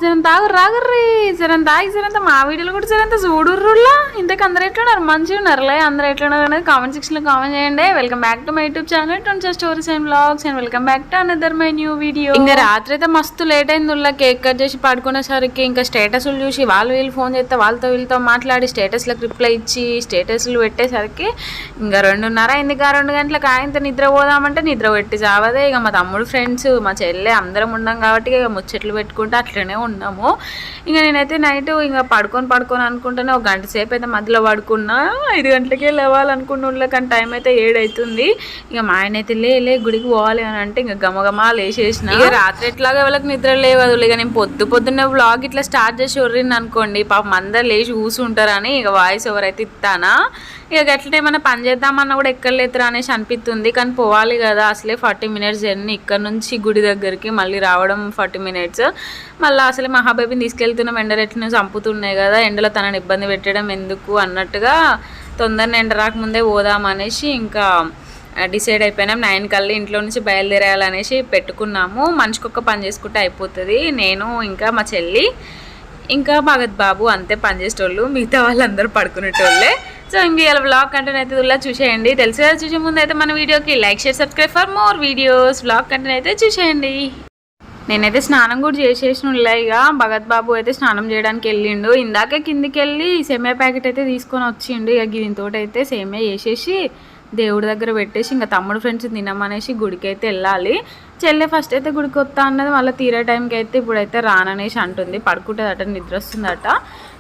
జరంత రాగుర్రీ జరంత జరంత మా వీడియోలు కూడా జరంత చూడుర్రులా ఇంతకు అందరూ ఎట్లున్నారు మంచిగా ఉన్నారులే అందరూ ఎట్లున్నారు అనేది కామెంట్ సెక్షన్లో కామెంట్ చేయండి. Welcome back to my YouTube channel twenty stories and vlogs and welcome back to another my new video. ఇంకా రాత్రి అయితే మస్తు లేట్ అయింది ఉల్లా కేక్ కట్ చేసి పడుకునేసరికి ఇంకా స్టేటస్లు చూసి వాళ్ళు వీళ్ళు ఫోన్ చేస్తే వాళ్ళతో వీళ్ళతో మాట్లాడి స్టేటస్లకు రిప్లై ఇచ్చి స్టేటస్లు పెట్టేసరికి ఇంకా 2:30 అయింది. 2 గంటలకు ఆయనతో నిద్ర పోదామంటే నిద్ర పెట్టి చావదే. ఇక మా తమ్ముడు ఫ్రెండ్స్ మా చెల్లె అందరం ఉన్నాం కాబట్టి ఇక ముచ్చట్లు పెట్టుకుంటే అట్లనే ఉన్నాము. ఇంకా నేనైతే నైట్ ఇంకా పడుకొని అనుకుంటేనే ఒక గంట సేపు అయితే మధ్యలో పడుకున్నా. 5 గంటలకే లేవాలనుకున్న కానీ టైం అయితే 7 అవుతుంది. ఇక మా ఆయన అయితే లే గుడికి పోవాలి అని అంటే ఇంకా గమగమా లేచేసిన. ఇక రాత్రి ఎట్లాగా వాళ్ళకి నిద్ర లేవదు. ఇక నేను పొద్దున్నే వ్లాగ్ ఇట్లా స్టార్ట్ చేసి ఒర్రింది అనుకోండి పాపం అందరు లేచి కూర్చుంటారని ఇక వాయిస్ ఎవరైతే ఇస్తానా. ఇక గట్లనే ఏమైనా పని చేద్దామన్నా కూడా ఎక్కడలేదురా అనేసి అనిపిస్తుంది. కానీ పోవాలి కదా అసలే 40 మినిట్స్ జర్నీ ఇక్కడ నుంచి గుడి దగ్గరికి మళ్ళీ రావడం 40 మినిట్స్. మళ్ళీ అసలే మహాబేబీని తీసుకెళ్తున్నాం ఎండరెట్లను చంపుతున్నాయి కదా ఎండలో తనని ఇబ్బంది పెట్టడం ఎందుకు అన్నట్టుగా తొందరగా ఎండ రాకముందే పోదామనేసి ఇంకా డిసైడ్ అయిపోయినాం. 9 కల్లా ఇంట్లో నుంచి బయలుదేరాలనేసి పెట్టుకున్నాము. మనిషికొక్క పని చేసుకుంటే అయిపోతుంది. నేను ఇంకా మా చెల్లి ఇంకా భగత్ బాబు అంతే పని చేసేటోళ్ళు, మిగతా వాళ్ళందరూ పడుకునేటోళ్ళే. సో ఇంక ఇలా వ్లాగ్ కంటెంట్ అయితే ఇలా చూసేయండి. తెలిసి చూసే ముందు అయితే మన వీడియోకి like share subscribe for more videos. Vlog content అయితే చూసేయండి. నేనైతే స్నానం కూడా చేసేసిన ఇక భగత్ బాబు అయితే స్నానం చేయడానికి వెళ్ళిండు. ఇందాక కిందికి వెళ్ళి సేమియా ప్యాకెట్ అయితే తీసుకొని వచ్చిండు. ఇక దీంతో అయితే సేమియా వేసేసి దేవుడి దగ్గర పెట్టేసి ఇంకా తమ్ముడు ఫ్రెండ్స్ తినమనేసి గుడికి అయితే వెళ్ళాలి. చెల్లె ఫస్ట్ అయితే గుడికి వస్తా అన్నది మళ్ళీ తీరే టైంకి అయితే ఇప్పుడైతే రాననేసి అంటుంది. పడుకుంటుందట నిద్ర వస్తుందట.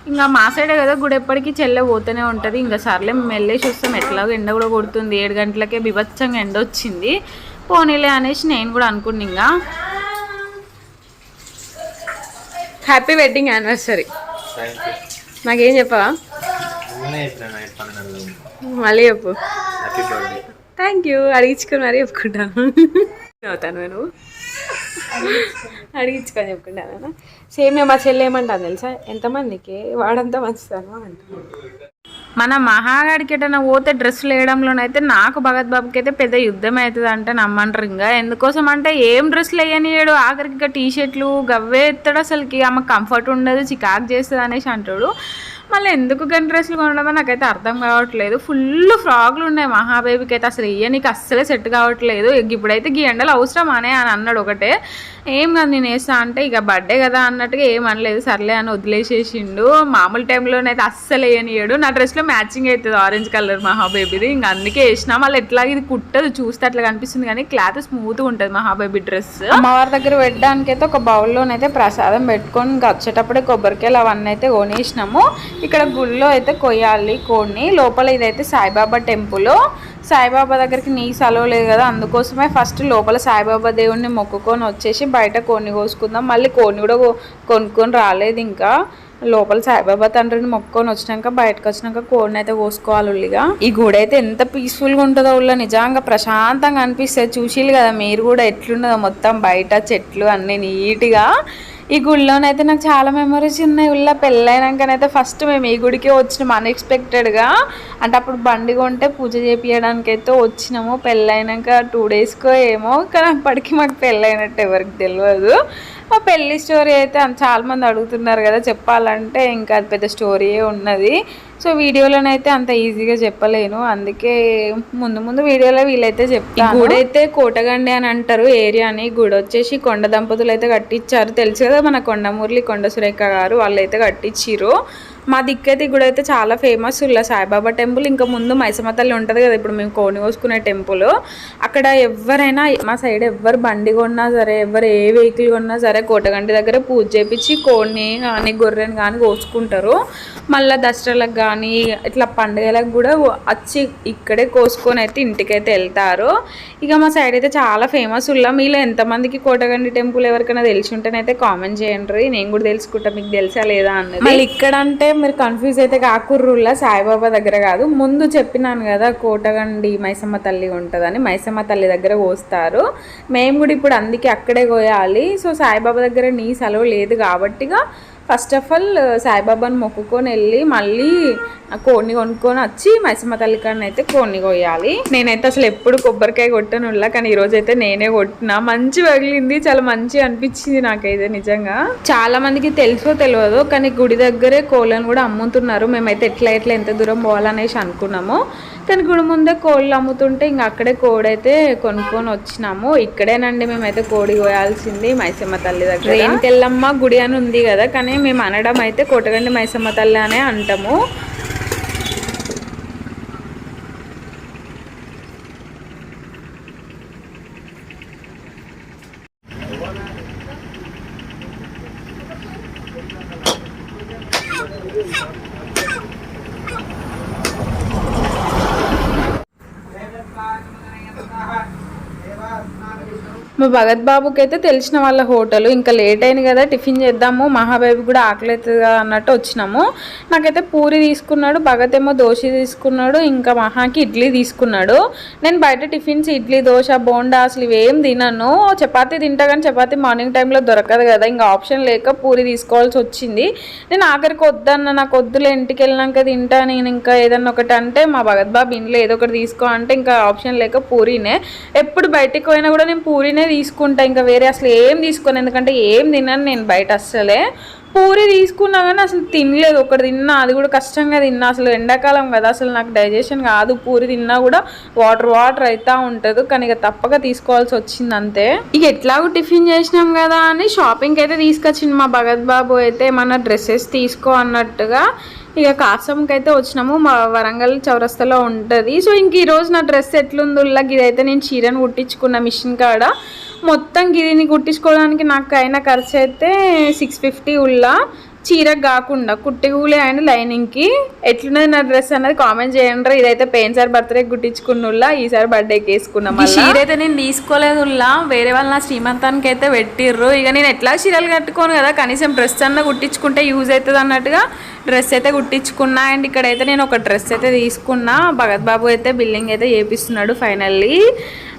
ఇంకా మా సైడే కదా గుడి ఎప్పటికీ చెల్లె పోతూనే ఉంటుంది. ఇంకా సర్లే మేము వెళ్ళేసి వస్తాం ఎట్లాగో ఎండ కూడా కొడుతుంది. 7 గంటలకే బీభత్సంగా ఎండ వచ్చింది పోనీలే అనేసి నేను కూడా అనుకున్నా. ఇంకా హ్యాపీ వెడ్డింగ్ యానివర్సరీ నాకేం చెప్పవా మళ్ళీ చెప్పు. థ్యాంక్ యూ అడిగించుకొని మరీ చెప్పుకుంటాను. అవుతాను నేను అడిగించుకొని చెప్పుకుంటాను. సేమ్ మా చెల్లి ఏమంటాను తెలుసా ఎంతమందికి వాడంతా మంచిదాను అంటాను. మన మహాగాడికి ఎటైనా పోతే డ్రెస్సులు వేయడంలోనైతే నాకు భగత్ బాబుకి అయితే పెద్ద యుద్ధం అవుతుంది అంటే నమ్మంటారు. ఇంకా ఎందుకోసం అంటే ఏం డ్రెస్సులు వేయనియడు ఆఖరికి ఇంకా టీషర్ట్లు గవ్వే ఎత్తాడు. అసలుకి ఆమెకు కంఫర్ట్ ఉండదు చికాకు చేస్తుంది అనేసి అంటాడు. మళ్ళీ ఎందుకు గన్ డ్రెస్సులు కొనడమో నాకైతే అర్థం కావట్లేదు. ఫుల్ ఫ్రాక్లు ఉన్నాయి మహాబేబీకి అయితే అసలు నీకు అస్సలే సెట్ కావట్లేదు. ఇప్పుడైతే ఈ ఎండలు అవసరమానే అని అన్నాడు. ఒకటే ఏం కాదు నేను వేస్తా అంటే ఇక బర్త్డే కదా అన్నట్టుగా ఏం అనలేదు. సర్లే అని వదిలేసేసిండు. మామూలు టైంలోనైతే అస్సలు వేయనియడు. నా డ్రెస్లో మ్యాచింగ్ అవుతుంది ఆరెంజ్ కలర్ మహాబేబీది. ఇంకా అందుకే వేసినా. మళ్ళీ ఎట్లా ఇది కుట్టదు చూస్తే అట్లా కనిపిస్తుంది కానీ క్లాత్ స్మూత్గా ఉంటుంది మహాబేబీ డ్రెస్. అమ్మవారి దగ్గర పెట్టడానికి అయితే ఒక బౌల్లోనైతే ప్రసాదం పెట్టుకొని ఇంకా వచ్చేటప్పుడే కొబ్బరికాయలు అవన్నీ అయితే కొనేసినాము. ఇక్కడ గుళ్ళో అయితే కొయ్యాలి కోడిని. లోపల ఇదైతే సాయిబాబా టెంపుల్. సాయిబాబా దగ్గరికి నీ సెలవు లేదు కదా అందుకోసమే ఫస్ట్ లోపల సాయిబాబా దేవుడిని మొక్కుకొని వచ్చేసి బయట కోడిని కోసుకుందాం. మళ్ళీ కోడిని కూడా కొనుక్కొని రాలేదు. ఇంకా లోపల సాయిబాబా తండ్రిని మొక్కుకొని వచ్చినాక బయటకు వచ్చినాక కోడిని అయితే కోసుకోవాలి. ఉల్లిగా ఈ గుడి అయితే ఎంత పీస్ఫుల్గా ఉంటుందో ఉల్ల నిజంగా ప్రశాంతంగా అనిపిస్తుంది. చూసిలు కదా మీరు కూడా ఎట్లున్నదో మొత్తం బయట చెట్లు అన్నీ నీట్గా. ఈ గుడిలోనైతే నాకు చాలా మెమరీస్ ఉన్నాయి. ఉల్ల పెళ్ళైనాకనైతే ఫస్ట్ మేము ఈ గుడికే వచ్చినాము అన్ఎక్స్పెక్టెడ్గా. అంటే అప్పుడు బండి కొంటే పూజ చేపించడానికి అయితే వచ్చినాము. పెళ్ళైనాక 2 డేస్కో ఏమో కానీ అప్పటికి మాకు పెళ్ళైనట్టు ఎవరికి తెలియదు. మా పెళ్ళి స్టోరీ అయితే చాలామంది అడుగుతున్నారు కదా చెప్పాలంటే ఇంకా అది పెద్ద స్టోరీయే ఉన్నది. సో వీడియోలోనైతే అంత ఈజీగా చెప్పలేను. అందుకే ముందు వీడియోలో వీళ్ళైతే చెప్తాను. గుడి అయితే కోటగండి అని అంటారు ఏరియాని. గుడి వచ్చేసి కొండ దంపతులు అయితే కట్టించారు. తెలుసు కదా మన కొండమురళి కొండ సురేఖ గారు వాళ్ళు అయితే కట్టించారు. మా దిక్కైతే ఈ గుడి అయితే చాలా ఫేమస్ ఉల్ల సాయిబాబా టెంపుల్. ఇంకా ముందు మైసమ్మ తల్లి ఉంటుంది కదా ఇప్పుడు మేము కోడిని కోసుకునే టెంపుల్. అక్కడ ఎవరైనా మా సైడ్ ఎవరు బండి కొన్నా సరే ఎవరు ఏ వెహికల్ కొన్నా సరే కోటగండి దగ్గర పూజ చేపించి కోడిని కానీ గొర్రెని కానీ కోసుకుంటారు. మళ్ళీ దసరాలకు కానీ ఇట్లా పండుగలకు కూడా వచ్చి ఇక్కడే కోసుకొని అయితే ఇంటికైతే వెళ్తారు. ఇక మా సైడ్ అయితే చాలా ఫేమస్ ఉల్ల. మీలో ఎంతమందికి కోటగండి టెంపుల్ ఎవరికైనా తెలిసి ఉంటేనైతే కామెంట్ చేయండి. నేను కూడా తెలుసుకుంటా మీకు తెలుసా లేదా అన్నది. మళ్ళీ ఇక్కడ అంటే మీరు కన్ఫ్యూజ్ అయితే కాకుర్రుల్లా సాయిబాబా దగ్గర కాదు. ముందు చెప్పినాను కదా కోటగండి మైసమ్మ తల్లి ఉంటుందని. మైసమ్మ తల్లి దగ్గర కోస్తారు. మేము కూడా ఇప్పుడు అందుకే అక్కడే కోయాలి. సో సాయిబాబా దగ్గర నీ సెలవు లేదు కాబట్టిగా ఫస్ట్ ఆఫ్ ఆల్ సాయిబాబాని మొక్కుకొని వెళ్ళి మళ్ళీ కోడిని కొనుక్కొని వచ్చి మైసమ్మ తల్లి కాడని అయితే కోడిని కొయ్యాలి. నేనైతే అసలు ఎప్పుడు కొబ్బరికాయ కొట్టనులా, కానీ ఈరోజు అయితే నేనే కొట్టినా. మంచి పగిలింది, చాలా మంచి అనిపించింది నాకైతే నిజంగా. చాలా మందికి తెలుసో తెలియదు, కానీ గుడి దగ్గరే కోళ్ళను కూడా అమ్ముతున్నారు. మేమైతే ఎట్లా ఎంత దూరం పోవాలనేసి అనుకున్నాము, కానీ గుడి ముందే కోళ్ళు అమ్ముతుంటే ఇంకా అక్కడే కోడి అయితే కొనుక్కొని వచ్చినాము. ఇక్కడేనండి మేమైతే కోడి కోయాల్సింది మైసమ్మ తల్లి దగ్గర. రేణికెళ్ళమ్మ గుడి అని ఉంది కదా, కానీ మేము అనడం అయితే కోటగండి మైసమ్మ తల్లి అనే అంటాము. మా భగత్ బాబుకి అయితే తెలిసిన వాళ్ళ హోటల్, ఇంకా లేట్ అయింది కదా టిఫిన్ చేద్దాము, మహాబాబు కూడా ఆకలి అవుతుంది కదా అన్నట్టు వచ్చినాము. నాకైతే పూరి తీసుకున్నాడు, భగత్ ఏమో దోశ తీసుకున్నాడు, ఇంకా మహాకి ఇడ్లీ తీసుకున్నాడు. నేను బయట టిఫిన్స్ ఇడ్లీ దోశ బోండా అసలు ఇవేం తినను. చపాతీ తింటా కానీ చపాతీ మార్నింగ్ టైంలో దొరకదు కదా, ఇంకా ఆప్షన్ లేక పూరి తీసుకోవాల్సి వచ్చింది. నేను ఆఖరికి వద్దన్న, నాకు వద్దులే ఇంటికి వెళ్ళినాక తింటా నేను ఇంకా ఏదన్నా ఒకటి అంటే, మా భగత్ బాబు ఇంట్లో ఏదో ఒకటి తీసుకో అంటే ఇంకా ఆప్షన్ లేక పూరీనే. ఎప్పుడు బయటికి పోయినా కూడా నేను పూరీనే తీసుకుంటా, ఇంకా వేరే అసలు ఏం తీసుకోను, ఎందుకంటే ఏం తిన్నాను నేను బయట. అస్సలే పూరి తీసుకున్నా కానీ అసలు తినలేదు, ఒకటి తిన్నా అది కూడా కష్టంగా తిన్నా. అసలు ఎండాకాలం కదా, అసలు నాకు డైజెషన్ కాదు. పూరి తిన్నా కూడా వాటర్ అవుతూ ఉంటుంది, కానీ ఇక తప్పక తీసుకోవాల్సి వచ్చింది అంతే. ఇక ఎట్లాగో టిఫిన్ చేసినాం కదా అని షాపింగ్కి అయితే తీసుకొచ్చింది మా భగత్ బాబు అయితే, మన డ్రెస్సెస్ తీసుకో అన్నట్టుగా. ఇక కాసంకి అయితే వచ్చినాము, మా వరంగల్ చౌరస్తాలో ఉంటుంది. సో ఇంక ఈరోజు నా డ్రెస్ ఎట్లుందిలా, ఇదైతే నేను చీరను కుట్టించుకున్న మిషన్ కాడ. మొత్తం గిరిని కుట్టించుకోవడానికి నాకు అయిన ఖర్చు అయితే 650 ఉల్లా, చీరకు కాకుండా కుట్టి కూలే అండ్ లైనింగ్కి. ఎట్లున్నది నా డ్రెస్ అన్నది కామెంట్ చేయండి. ఇదైతే పోయినసారి బర్త్డే కుట్టించుకున్న, ఈసారి బర్త్డేకి వేసుకున్నాం. ఈ చీర అయితే నేను తీసుకోలేదు, వేరే వాళ్ళు నా శ్రీమంతానికి అయితే పెట్టిర్రు. ఇక నేను ఎట్లా చీరలు కట్టుకోను కదా, కనీసం డ్రెస్ అన్న కుట్టించుకుంటే యూజ్ అవుతుంది అన్నట్టుగా డ్రెస్ అయితే కుట్టించుకున్నా. అండ్ ఇక్కడైతే నేను ఒక డ్రెస్ అయితే తీసుకున్నా. భగత్ బాబు అయితే బిల్లింగ్ అయితే చేపిస్తున్నాడు ఫైనల్లీ.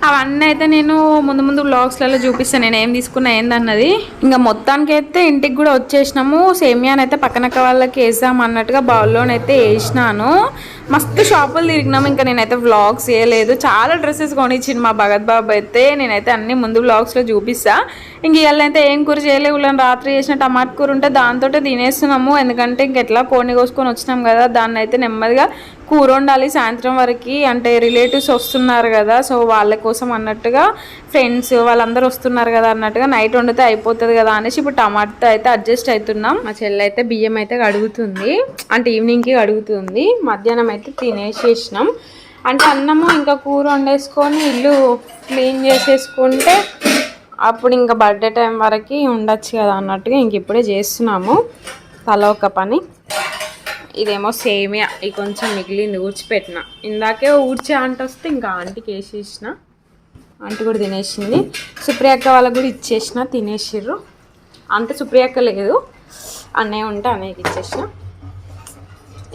అవన్నీ అయితే నేను ముందు బ్లాగ్స్లలో చూపిస్తాను నేను ఏం తీసుకున్నా ఏందన్నది. ఇంకా మొత్తానికి అయితే ఇంటికి కూడా వచ్చేసినాము. సేమియాని అయితే పక్కనక్క వాళ్ళకి వేద్దాం అన్నట్టుగా బౌల్లోనైతే వేసినాను. మస్తు షాపులు తిరిగినాము, ఇంకా నేనైతే వ్లాగ్స్ చేయలేదు. చాలా డ్రెస్సెస్ కొనిచ్చింది మా భగత్ బాబు అయితే, నేనైతే అన్ని ముందు వ్లాగ్స్లో చూపిస్తా. ఇంక ఇవాళ అయితే ఏం కూర చేయలేవు, రాత్రి చేసిన టమాటా కూర ఉంటే దాంతో తినేస్తున్నాము. ఎందుకంటే ఇంకెట్లా కోడిని కోసుకొని వచ్చినాం కదా, దాన్ని అయితే నెమ్మదిగా కూర వండాలి సాయంత్రం వరకు. అంటే రిలేటివ్స్ వస్తున్నారు కదా, సో వాళ్ళ కోసం అన్నట్టుగా, ఫ్రెండ్స్ వాళ్ళందరూ వస్తున్నారు కదా అన్నట్టుగా నైట్ వండితే అయిపోతుంది కదా అనేసి ఇప్పుడు టమాటా అయితే అడ్జస్ట్ అవుతున్నాం. మా చెల్లి అయితే బియ్యం అయితే కడుగుతుంది, అంటే ఈవినింగ్కి కడుగుతుంది. మధ్యాహ్నం అయితే తినేసేసినాం. అంటే అన్నము ఇంకా కూర వండేసుకొని ఇల్లు క్లీన్ చేసేసుకుంటే అప్పుడు ఇంకా బర్త్డే టైం వరకు ఉండొచ్చు కదా అన్నట్టుగా ఇంక ఇప్పుడే చేస్తున్నాము తల ఒక పని. ఇదేమో సేమియా, ఇది కొంచెం మిగిలింది ఊడ్చిపెట్టిన. ఇందాకే ఊడ్చే ఆంటీ వస్తే ఇంకా ఆంటీకి వేసేసిన, ఆంటీ కూడా తినేసింది. సుప్రియక్క వాళ్ళకి కూడా ఇచ్చేసిన, తినేసిర్రు. అంత సుప్రియక్క లేదు, అన్నయ్య ఉంటే అన్నయ్యకి ఇచ్చేసిన.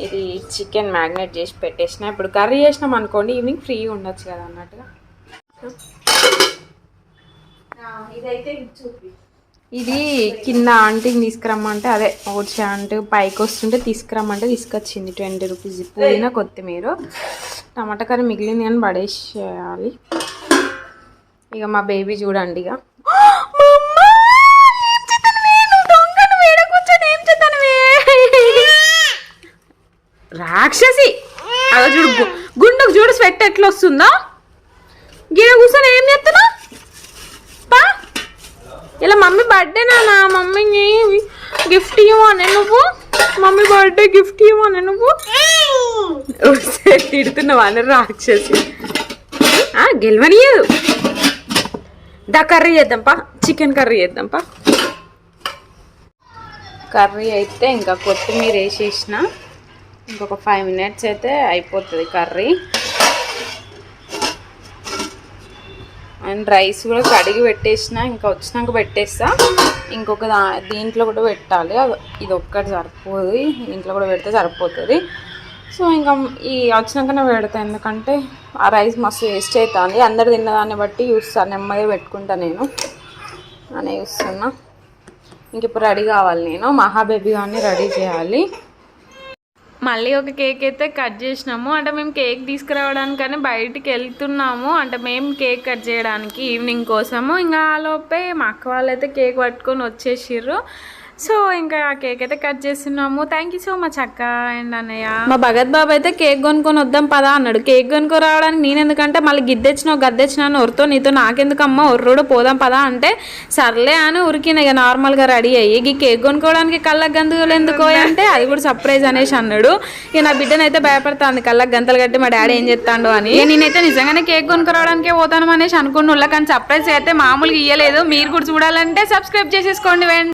ఇది చికెన్ మ్యాగ్నేట్ చేసి పెట్టేసిన. ఇప్పుడు కర్రీ చేసినాం అనుకోండి ఈవినింగ్ ఫ్రీగా ఉండొచ్చు కదా అన్నట్టుగా. ఇదైతే చూపి, ఇది కింద ఆంటీకి తీసుకురమ్మంటే, అదే ఓడ్చే ఆంటీ పైకి వస్తుంటే తీసుకురమ్మంటే తీసుకొచ్చింది 20 రూపీస్. పుదీనా కొత్తిమీర టమాటా కర్రీ మిగిలింది అని పడేసేయాలి. ఇక మా బేబీ చూడండి, ఇక రాక్షసి అలా చూడు, గుండుకు చూడు స్వెట్ ఎట్లా వస్తుందా. గిర కూర్చొని ఏం చేస్తున్నా పా. ఇలా మమ్మీ బర్త్డే నాన్న, మమ్మీని గిఫ్ట్ ఇవ్వనే నువ్వు, మమ్మీ బర్త్డే గిఫ్ట్ ఇవ్వనే నువ్వు. తిడుతున్నావు అని రాక్షసి, గెలవనియదు. దా కర్రీ చేద్దాంపా, చికెన్ కర్రీ చేద్దాంపా. కర్రీ అయితే ఇంకా కొత్తిమీర వేసేసిన, ఇంకొక 5 minutes అయితే అయిపోతుంది కర్రీ. అండ్ రైస్ కూడా కడిగి పెట్టేసిన, ఇంకా వచ్చినాక పెట్టేస్తా. ఇంకొక దీంట్లో కూడా పెట్టాలి, ఇది ఒక్కటి సరిపోదు, దీంట్లో కూడా పెడితే సరిపోతుంది. సో ఇంకా ఈ వచ్చినాకనే పెడతా, ఎందుకంటే ఆ రైస్ మస్తు వేస్ట్ అవుతుంది. అందరు తిన్నదాన్ని బట్టి చూస్తాను, నెమ్మదిగా పెట్టుకుంటా నేను అనే చూస్తున్నా. ఇంక ఇప్పుడు రెడీ కావాలి, నేను మహాబేబీ గారిని రెడీ చేయాలి. మళ్ళీ ఒక కేక్ అయితే కట్ చేసినాము. అంటే మేము కేక్ తీసుకురావడానికని బయటికి వెళ్తున్నాము, అంటే మేము కేక్ కట్ చేయడానికి ఈవినింగ్ కోసము. ఇంకా ఆ లోపే మా అక్క వాళ్ళు అయితే కేక్ పట్టుకొని వచ్చేసిర్రు. సో ఇంకా ఆ కేక్ అయితే కట్ చేస్తున్నాము. థ్యాంక్ యూ సో మచ్ అక్క అండ్ అన్నయ్య. మా భగత్ బాబు అయితే కేక్ కొనుక్కొని వద్దాం పదా అన్నాడు. కేక్ కొనుక్కొని రావడానికి నేను ఎందుకంటే మళ్ళీ గద్దెచ్చినావు అని ఒరుతో నీతో నాకెందుకమ్మా ఒర్రుడు పోదాం పదా అంటే సర్లే అని ఉరికిన ఇక నార్మల్గా రెడీ అయ్యి ఈ కేక్ కొనుక్కోవడానికి కళ్ళకు గంతులు ఎందుకో అంటే అది కూడా సర్ప్రైజ్ అనేసి అన్నాడు. ఇక నా బిడ్డనైతే అయితే భయపడతాను కళ్ళకు గంతలు కట్టి మా డాడీ ఏం చెప్తాడు అని. నేనైతే నిజంగానే కేక్ కొనుక్కోవడానికే పోతాను అనేసి అనుకున్న కానీ సర్ప్రైజ్ అయితే మామూలుగా ఇయ్యలేదు. మీరు కూడా చూడాలంటే సబ్స్క్రైబ్ చేసేసుకోండి.